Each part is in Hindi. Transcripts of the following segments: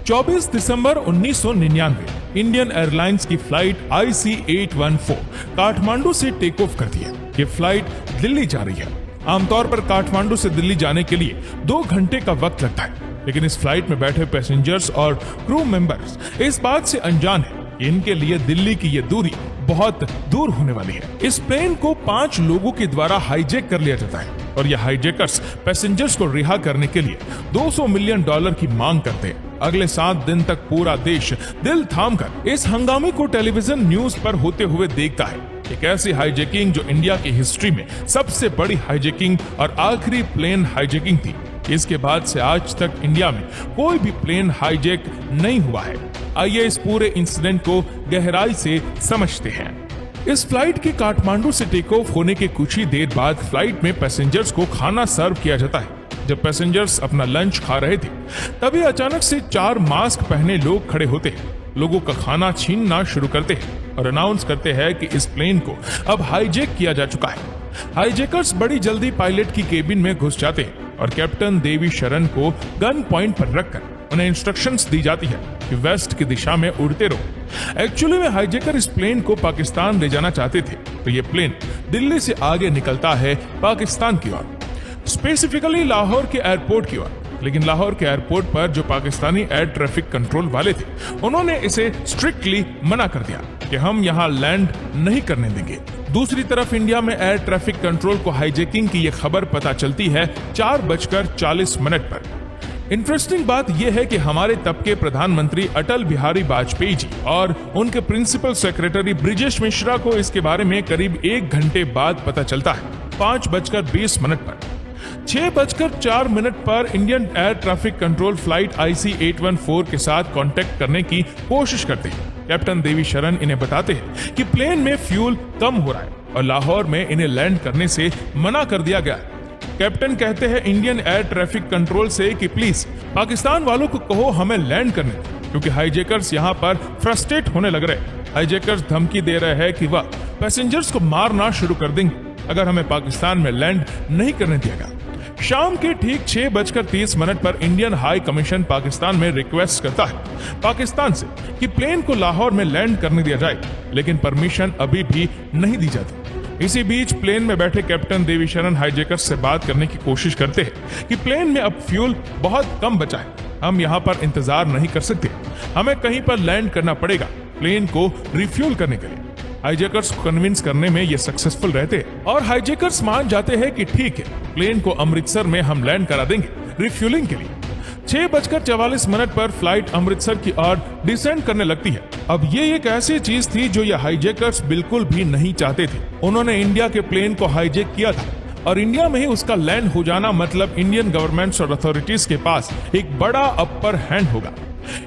24 दिसंबर 1999 इंडियन एयरलाइंस की फ्लाइट IC-814 काठमांडू से टेक ऑफ करती है। ये फ्लाइट दिल्ली जा रही है। आमतौर पर काठमांडू से दिल्ली जाने के लिए 2 घंटे का वक्त लगता है, लेकिन इस फ्लाइट में बैठे पैसेंजर्स और क्रू मेंबर्स इस बात से अनजान है कि इनके लिए दिल्ली की ये दूरी बहुत दूर होने वाली है। इस प्लेन को 5 लोगों के द्वारा हाईजैक कर लिया जाता है और ये हाईजैकर्स पैसेंजर्स को रिहा करने के लिए $200 मिलियन की मांग करते हैं। अगले 7 दिन तक पूरा देश दिल थामकर इस हंगामे को टेलीविजन न्यूज पर होते हुए देखता है। एक ऐसी हाईजैकिंग जो इंडिया की हिस्ट्री में सबसे बड़ी हाईजैकिंग और आखिरी प्लेन हाईजैकिंग थी। इसके बाद से आज तक इंडिया में कोई भी प्लेन हाईजैक नहीं हुआ है। आइए इस पूरे इंसिडेंट को गहराई से समझते हैं। इस फ्लाइट के काठमांडू से टेक ऑफ होने के कुछ ही देर बाद फ्लाइट में पैसेंजर्स को खाना सर्व किया जाता है। जब पैसेंजर्स अपना लंच खा रहे थे, तभी अचानक से 4 मास्क पहने लोग खड़े होते हैं, लोगों का खाना छीनना शुरू करते हैं और अनाउंस करते हैं कि इस प्लेन को अब हाईजैक किया जा चुका है। हाईजैकर्स बड़ी जल्दी पायलट की केबिन में घुस जाते हैं और कैप्टन देवी शरण को गन पॉइंट पर रखकर उन्हें इंस्ट्रक्शंस दी जाती है कि वेस्ट की दिशा में उड़ते रहो। एक्चुअली में हाईजैकर इस प्लेन को पाकिस्तान ले जाना चाहते थे, तो ये प्लेन दिल्ली से आगे निकलता है पाकिस्तान की ओर, स्पेसिफिकली लाहौर के एयरपोर्ट की ओर। लेकिन लाहौर के एयरपोर्ट पर जो पाकिस्तानी एयर ट्रैफिक कंट्रोल वाले थे, उन्होंने इसे स्ट्रिक्टली मना कर दिया कि हम यहाँ लैंड नहीं करने देंगे। दूसरी तरफ इंडिया में एयर ट्रैफिक कंट्रोल को हाईजैकिंग की ये खबर पता चलती है 4:40 पर। इंटरेस्टिंग बात यह है कि हमारे तब के प्रधानमंत्री अटल बिहारी वाजपेयी जी और उनके प्रिंसिपल सेक्रेटरी ब्रिजेश मिश्रा को इसके बारे में करीब 1 घंटे बाद पता चलता है 5:20 पर। 6:04 पर Indian air traffic control flight IC-814 के साथ कांटेक्ट करने की कोशिश करते हैं। कैप्टन देवी शरण इन्हें बताते हैं कि प्लेन में फ्यूल कम हो रहा है और लाहौर में इन्हें लैंड करने से मना कर दिया गया। कैप्टन कहते हैं इंडियन एयर ट्रैफिक कंट्रोल से कि प्लीज पाकिस्तान वालों को कहो हमें लैंड करने, क्योंकि हाईजैकर्स यहाँ पर फ्रस्ट्रेट होने लग रहे हैं। हाईजैकर्स धमकी दे रहे हैं कि वह पैसेंजर्स को मारना शुरू कर देंगे अगर हमें पाकिस्तान में लैंड नहीं करने दिया गया। शाम के ठीक 6:30 पर इंडियन हाई कमीशन पाकिस्तान में रिक्वेस्ट करता है पाकिस्तान से कि प्लेन को लाहौर में लैंड करने दिया जाए, लेकिन परमिशन अभी भी नहीं दी जाती। इसी बीच प्लेन में बैठे कैप्टन देवी शरण हाईजैकर्स से बात करने की कोशिश करते हैं कि प्लेन में अब फ्यूल बहुत कम बचा है, हम यहाँ पर इंतजार नहीं कर सकते, हमें कहीं पर लैंड करना पड़ेगा प्लेन को रिफ्यूल करने के लिए। हाईजैकर्स को कन्विंस करने में ये सक्सेसफुल रहते हैं और हाईजैकर्स मान जाते हैं कि ठीक है, प्लेन को अमृतसर में हम लैंड करा देंगे रिफ्यूलिंग के लिए। 6:44 पर फ्लाइट अमृतसर की ओर डिसेंड करने लगती है। अब ये एक ऐसी चीज थी जो ये हाईजैकर्स बिल्कुल भी नहीं चाहते थे। उन्होंने इंडिया के प्लेन को हाईजैक किया था और इंडिया में ही उसका लैंड हो जाना मतलब इंडियन गवर्नमेंट्स और अथॉरिटीज के पास एक बड़ा अपर हैंड होगा।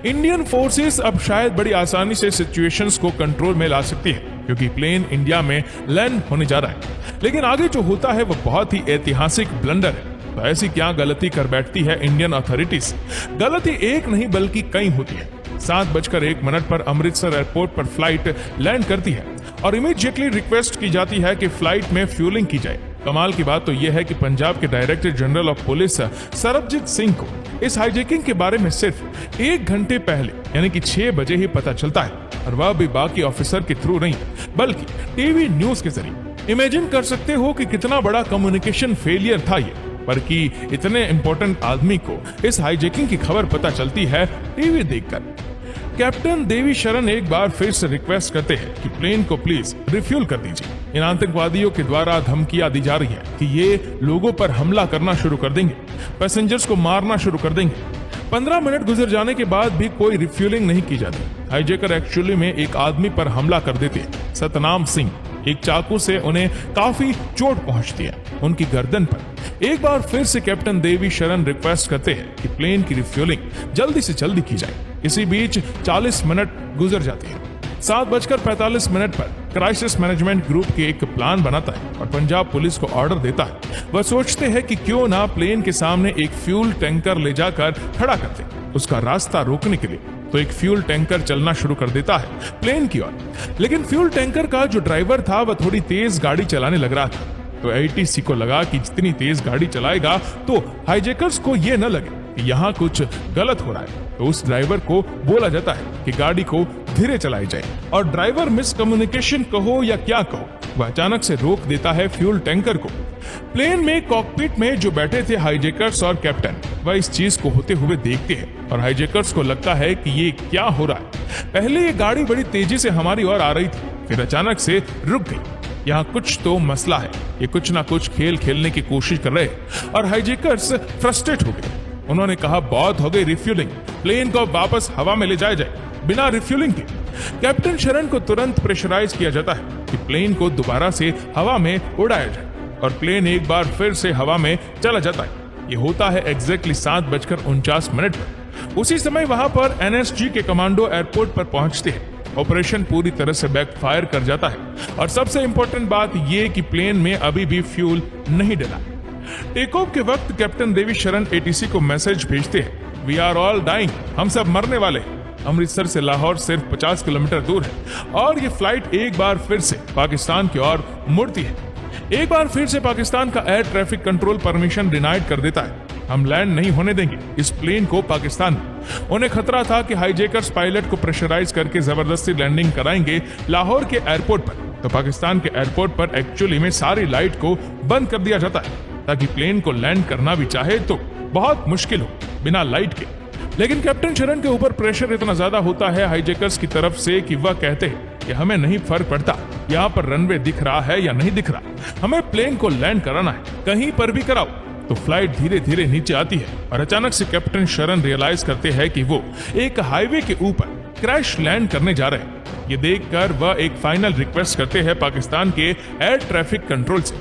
इंडियन फोर्सेस अब शायद बड़ी आसानी से सिचुएशंस को कंट्रोल में ला सकती है, क्योंकि प्लेन इंडिया में लैंड होने जा रहा है। लेकिन आगे जो होता है वो बहुत ही ऐतिहासिक ब्लंडर है। तो ऐसी क्या गलती कर बैठती है इंडियन अथॉरिटीज? गलती एक नहीं बल्कि कई होती है। 7:01 पर अमृतसर एयरपोर्ट पर फ्लाइट लैंड करती है और इमीडिएटली रिक्वेस्ट की जाती है कि फ्लाइट में फ्यूलिंग की जाए। कमाल की बात तो यह है कि पंजाब के director general of police Sarabjit Singh को इस हाईजैकिंग के बारे में सिर्फ 1 घंटे पहले यानी कि 6 बजे ही पता चलता है, और वह भी बाकी ऑफिसर के थ्रू नहीं बल्कि टीवी न्यूज के जरिए। इमेजिन कर सकते हो कि कितना बड़ा कम्युनिकेशन फेलियर था ये, पर कि इतने इंपॉर्टेंट आदमी को इस हाईजैकिंग की खबर पता चलती है टीवी देखकर। कैप्टन देवी शरण एक बार फिर से रिक्वेस्ट करते हैं कि प्लेन को प्लीज रिफ्यूल कर दीजिए। इन आतंकवादियों के द्वारा धमकियां दी जा रही है कि ये लोगों पर हमला करना शुरू कर देंगे, पैसेंजर्स को मारना शुरू कर देंगे। 15 मिनट गुजर जाने के बाद भी कोई रिफ्यूलिंग नहीं की जाती। हाईजैकर एक्चुअली में एक आदमी पर हमला कर देते हैं, सतनाम सिंह। एक चाकू से उन्हें काफी चोट पहुंचती है उनकी गर्दन पर। एक बार फिर से कैप्टन देवी शरण रिक्वेस्ट करते हैं कि प्लेन की रिफ्यूलिंग जल्दी से जल्दी की जाए। इसी बीच 40 मिनट गुजर जाते हैं। 7:45 पर क्राइसिस मैनेजमेंट ग्रुप के एक प्लान बनाता है और पंजाब पुलिस को ऑर्डर देता है। वह सोचते हैं कि क्यों ना प्लेन के सामने एक फ्यूल टैंकर ले जाकर खड़ा करते, उसका रास्ता रोकने के लिए। तो एक फ्यूल टैंकर चलना शुरू कर देता है प्लेन की ओर। लेकिन फ्यूल टैंकर का जो ड्राइवर था वह थोड़ी तेज गाड़ी चलाने लग रहा था। तो ATC को लगा कि जितनी तेज गाड़ी चलाएगा तो हाईजैकर्स को यह न लगे कि यहाँ कुछ गलत हो रहा है तो उस ड्राइवर को बोला जाता है कि गाड़ी को धीरे चलाई जाए, और ड्राइवर मिसकम्युनिकेशन कहो या क्या कहो, वह अचानक से रोक देता है फ्यूल टैंकर को। प्लेन में कॉकपिट में जो बैठे थे हाईजैकर्स और कैप्टन, वह इस चीज को होते हुए देखते हैं और हाईजैकर्स को लगता है कि ये क्या हो रहा है। पहले ये गाड़ी बड़ी तेजी से हमारी ओर आ रही थी, फिर अचानक से रुक गई। यहाँ कुछ तो मसला है, ये कुछ ना कुछ खेल खेलने की कोशिश कर रहे हैं और हाईजैकर्स फ्रस्ट्रेट हो गए। उन्होंने कहा बहुत हो गई रिफ्यूलिंग, प्लेन को वापस हवा में ले जाया जाए बिना रिफ्यूलिंग के। कैप्टन शरण को तुरंत प्रेशराइज किया जाता है कि प्लेन को दोबारा से हवा में उड़ाया जाए और प्लेन एक बार फिर से हवा में चला जाता है। ये होता है एग्जैक्टली 7:49 पर। उसी समय वहां पर एनएसजी के कमांडो एयरपोर्ट पर पहुंचते हैं। ऑपरेशन पूरी तरह से बैकफायर कर जाता है और सबसे इंपॉर्टेंट बात यह कि प्लेन में अभी भी फ्यूल नहीं डला। टेक ऑफ के वक्त कैप्टन देवी शरण एटीसी को मैसेज भेजते हैं, वी आर ऑल डाइंग, हम सब मरने वाले हैं। अमृतसर से लाहौर सिर्फ 50 किलोमीटर दूर है और ये फ्लाइट एक बार फिर से पाकिस्तान की ओर मुड़ती है। एक बार फिर से पाकिस्तान का air traffic control permission denied कर देता है। हम लैंड नहीं होने देंगे इस प्लेन को पाकिस्तान में। उन्हें खतरा था कि हाईजैकर्स पायलट को प्रेशराइज करके जबरदस्ती लैंडिंग कराएंगे लाहौर के एयरपोर्ट पर, तो पाकिस्तान के एयरपोर्ट पर एक्चुअली में सारी लाइट को बंद कर दिया जाता है ताकि प्लेन को लैंड करना भी चाहे तो बहुत मुश्किल हो बिना लाइट के। लेकिन कैप्टन शरण के ऊपर प्रेशर इतना ज्यादा होता है हाईजैकर्स की तरफ से कि वह कहते हैं कि हमें नहीं फर्क पड़ता यहाँ पर रनवे दिख रहा है या नहीं दिख रहा, हमें प्लेन को लैंड कराना है, कहीं पर भी कराओ। तो फ्लाइट धीरे धीरे नीचे आती है और अचानक से कैप्टन शरण रियलाइज करते हैं कि वो एक हाईवे के ऊपर क्रैश लैंड करने जा रहे हैं। ये देखकर वह एक फाइनल रिक्वेस्ट करते हैं पाकिस्तान के एयर ट्रैफिक कंट्रोल से,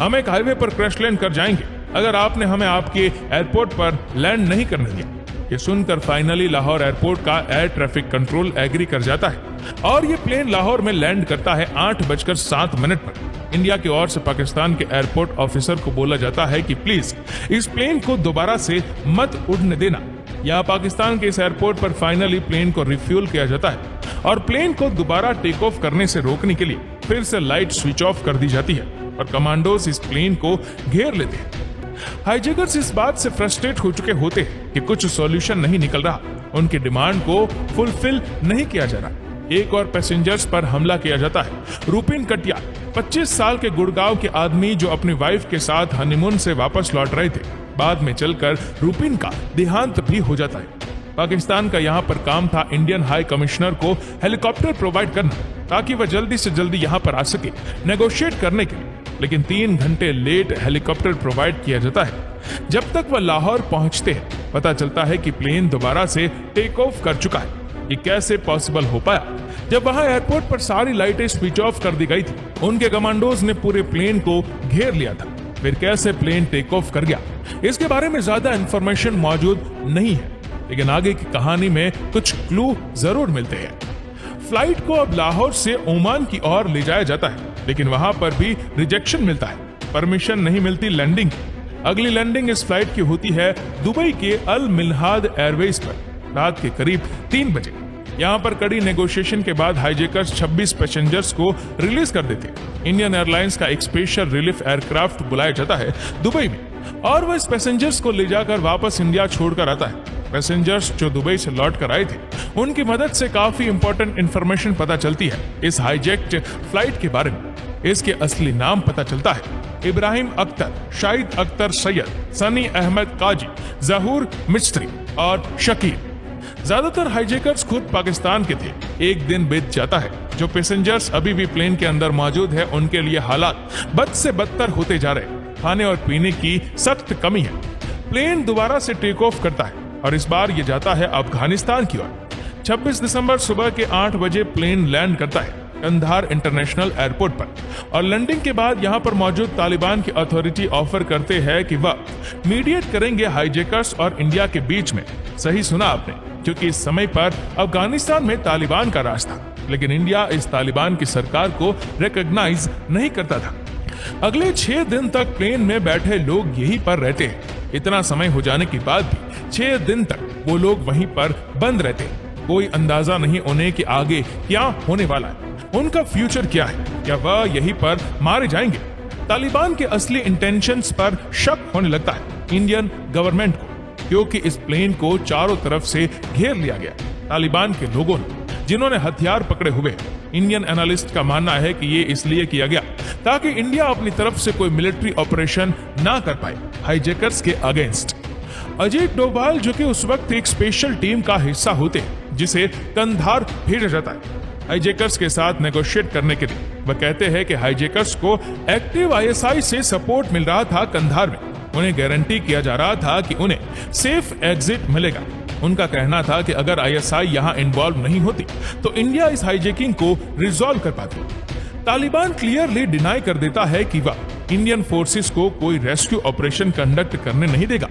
हम एक हाईवे पर क्रैश लैंड कर जाएंगे अगर आपने हमें आपके एयरपोर्ट पर लैंड नहीं करने दिया। ये सुनकर फाइनली लाहौर एयरपोर्ट का एयर ट्रैफिक कंट्रोल एग्री कर जाता है और ये प्लेन लाहौर में लैंड करता है 8:07 पर। इंडिया की ओर से पाकिस्तान के एयरपोर्ट ऑफिसर को बोला जाता है कि प्लीज इस प्लेन को दोबारा से मत उड़ने देना। यहाँ पाकिस्तान के इस एयरपोर्ट पर फाइनली प्लेन को रिफ्यूल किया जाता है और प्लेन को दोबारा टेक ऑफ करने से रोकने के लिए फिर से लाइट स्विच ऑफ कर दी जाती है और कमांडोज इस प्लेन को घेर लेते हैं। हाईजैकर्स इस बात से फ्रस्ट्रेट हो चुके होते हैं कि कुछ सॉल्यूशन नहीं निकल रहा, उनकी डिमांड को फुलफिल नहीं किया जा रहा। एक और पैसेंजर्स पर हमला किया जाता है। रूपिन कटिया 25 साल के गुड़गांव के आदमी जो अपनी वाइफ के साथ हनीमून से वापस लौट रहे थे, बाद में चलकर रूपिन का देहांत भी हो जाता है। पाकिस्तान का यहाँ पर काम था इंडियन हाई कमिश्नर को हेलीकॉप्टर प्रोवाइड करना ताकि वह जल्दी से जल्दी यहाँ पर आ सके नेगोशिएट करने के लिए, लेकिन 3 घंटे लेट हेलीकॉप्टर प्रोवाइड किया जाता है। जब तक वह लाहौर पहुंचते हैं पता चलता है कि प्लेन दोबारा से टेक ऑफ कर चुका है। ये कैसे पॉसिबल हो पाया जब वहां एयरपोर्ट पर सारी लाइटें स्विच ऑफ कर दी गई थी? उनके कमांडोज ने पूरे प्लेन को घेर लिया था। फिर कैसे प्लेन टेक ऑफ कर गया, इसके बारे में ज्यादा इंफॉर्मेशन मौजूद नहीं है, लेकिन आगे की कहानी में कुछ क्लू जरूर मिलते हैं। फ्लाइट को अब लाहौर से ओमान की ओर ले जाया जाता है, लेकिन वहां पर भी रिजेक्शन मिलता है, परमिशन नहीं मिलती लैंडिंग। अगली लैंडिंग इस फ्लाइट की होती है दुबई के अल मिल्हाद एयरवेज पर रात के करीब 3 बजे। यहाँ पर कड़ी नेगोशिएशन के बाद हाईजैकर्स 26 पैसेंजर्स को रिलीज कर देते हैं। इंडियन एयरलाइंस का एक स्पेशल रिलीफ एयरक्राफ्ट बुलाया जाता है दुबई में और वह इस पैसेंजर्स को ले जाकर वापस इंडिया छोड़कर आता है। पैसेंजर्स जो दुबई से लौट कर आए थे, उनकी मदद से काफी इंपॉर्टेंट इंफॉर्मेशन पता चलती है इस हाईजैक्ड फ्लाइट के बारे में। इसके असली नाम पता चलता है इब्राहिम अख्तर, शाहिद अख्तर सैयद, सनी अहमद काजी, जहूर मिस्त्री और शकील। ज्यादातर हाईजैकर्स खुद पाकिस्तान के थे। एक दिन बीत जाता है, जो पैसेंजर्स अभी भी प्लेन के अंदर मौजूद है उनके लिए हालात बद से बदतर होते जा रहे। खाने और पीने की सख्त कमी है। प्लेन दोबारा से टेक ऑफ करता है और इस बार ये जाता है अफगानिस्तान की ओर। 26 दिसंबर सुबह के 8 बजे प्लेन लैंड करता है कंधार इंटरनेशनल एयरपोर्ट पर और लैंडिंग के बाद यहाँ पर मौजूद तालिबान की अथॉरिटी ऑफर करते हैं कि वह मीडिएट करेंगे हाईजैकर्स और इंडिया के बीच में। सही सुना आपने, क्योंकि इस समय पर अफगानिस्तान में तालिबान का राज था, लेकिन इंडिया इस तालिबान की सरकार को रिकॉग्नाइज नहीं करता था। अगले 6 दिन तक प्लेन में बैठे लोग यहीं पर रहते हैं। इतना समय हो जाने के बाद भी 6 दिन तक वो लोग वहीं पर बंद रहते हैं। कोई अंदाजा नहीं उन्हें कि आगे क्या होने वाला है, उनका फ्यूचर क्या है, क्या वह यहीं पर मारे जाएंगे। तालिबान के असली इंटेंशंस पर शक होने लगता है इंडियन गवर्नमेंट को। क्योंकि इस प्लेन को चारों तरफ से घेर लिया गया तालिबान के लोगों ने, जिन्होंने हथियार पकड़े हुए। इंडियन एनालिस्ट का मानना है कि ये इसलिए किया गया ताकि इंडिया अपनी तरफ से कोई मिलिट्री ऑपरेशन ना कर पाए हाईजैकर्स के अगेंस्ट। अजीत डोभाल, जो कि उस वक्त एक स्पेशल टीम का हिस्सा होते हैं जिसे कंधार भेजा जाता है हाईजैकर्स के साथ नेगोशिएट करने के लिए, वह कहते हैं कि हाईजैकर्स को एक्टिव आईएसआई से सपोर्ट मिल रहा था कंधार में। उन्हें गारंटी किया जा रहा था कि उन्हें सेफ एग्जिट मिलेगा। उनका कहना था कि अगर आईएसआई यहां इन्वॉल्व नहीं होती तो इंडिया इस हाईजैकिंग को रिजॉल्व कर पाती। तालिबान क्लियरली डिनाई कर देता है कि वह इंडियन फोर्सेस को कोई रेस्क्यू ऑपरेशन कंडक्ट करने नहीं देगा,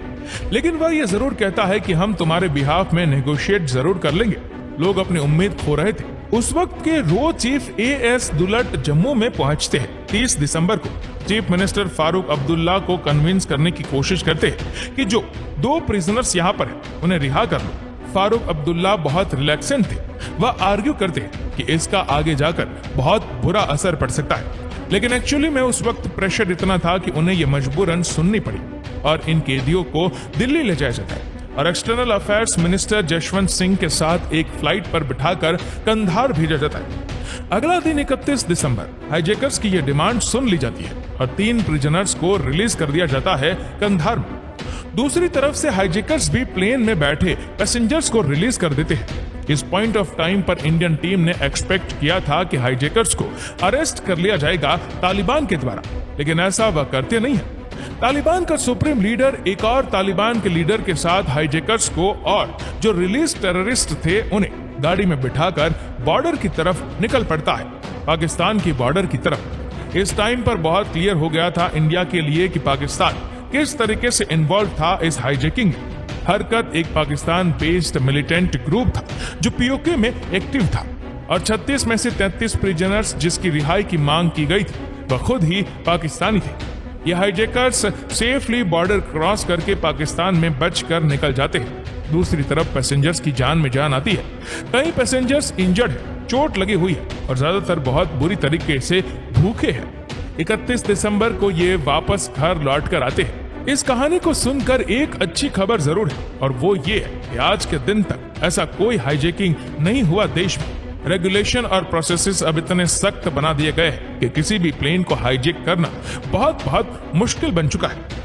लेकिन वह यह जरूर कहता है कि हम तुम्हारे बिहाफ में नेगोशिएट जरूर कर लेंगे। लोग अपनी उम्मीद खो रहे थे। उस वक्त के रो चीफ एएस दुलट जम्मू में पहुंचते हैं 30 दिसंबर को। चीफ मिनिस्टर फारूक अब्दुल्ला को कन्विंस करने की कोशिश करते हैं कि जो 2 प्रिजनर्स यहां पर हैं उन्हें रिहा कर लो। फारूक अब्दुल्ला बहुत रिलैक्सेंट थे। वह आर्ग्यू करते हैं कि इसका आगे जाकर बहुत बुरा असर पड़ सकता है, लेकिन एक्चुअली में उस वक्त प्रेशर इतना था कि उन्हें यह मजबूरन सुननी पड़ी और इन कैदियों को दिल्ली ले जाया जाता है और external affairs minister Jashwant Singh के साथ एक फ्लाइट पर बिठाकर कंधार भेजा जाता है। अगला दिन 31 दिसंबर हाईजैकर्स की यह डिमांड सुन ली जाती है और 3 प्रिजनर्स को रिलीज कर दिया जाता है कंधार में। दूसरी तरफ से हाईजैकर्स भी प्लेन में बैठे पैसेंजर्स को रिलीज कर देते हैं। इस पॉइंट ऑफ टाइम पर इंडियन टीम ने एक्सपेक्ट किया था कि हाईजैकर्स को अरेस्ट कर लिया जाएगा तालिबान के द्वारा, लेकिन ऐसा वह करते नहीं है। तालिबान का सुप्रीम लीडर एक और तालिबान के लीडर के साथ हाईजैकर्स को और जो रिलीज टेररिस्ट थे उन्हें गाड़ी में बिठाकर बॉर्डर की तरफ निकल पड़ता है, पाकिस्तान की बॉर्डर की तरफ। इस टाइम पर बहुत क्लियर हो गया था इंडिया के लिए कि पाकिस्तान किस तरीके से इन्वॉल्व था इस हाईजैकिंग में। हरकत एक पाकिस्तान बेस्ड मिलिटेंट ग्रुप था जो पीओके में एक्टिव था और 36 में से 33 प्रिजनर्स जिसकी रिहाई की मांग की गई थी वह खुद ही पाकिस्तानी थे। ये हाईजैकर्स सेफली बॉर्डर क्रॉस करके पाकिस्तान में बचकर निकल जाते हैं। दूसरी तरफ पैसेंजर्स की जान में जान आती है। कई पैसेंजर्स इंजर्ड है, चोट लगी हुई है और ज्यादातर बहुत बुरी तरीके से भूखे हैं। 31 दिसंबर को ये वापस घर लौट कर आते हैं। इस कहानी को सुनकर एक अच्छी खबर जरूर है और वो ये है कि आज के दिन तक ऐसा कोई हाईजैकिंग नहीं हुआ देश में। रेगुलेशन और प्रोसेसेस अब इतने सख्त बना दिए गए हैं कि किसी भी प्लेन को हाईजैक करना बहुत बहुत मुश्किल बन चुका है।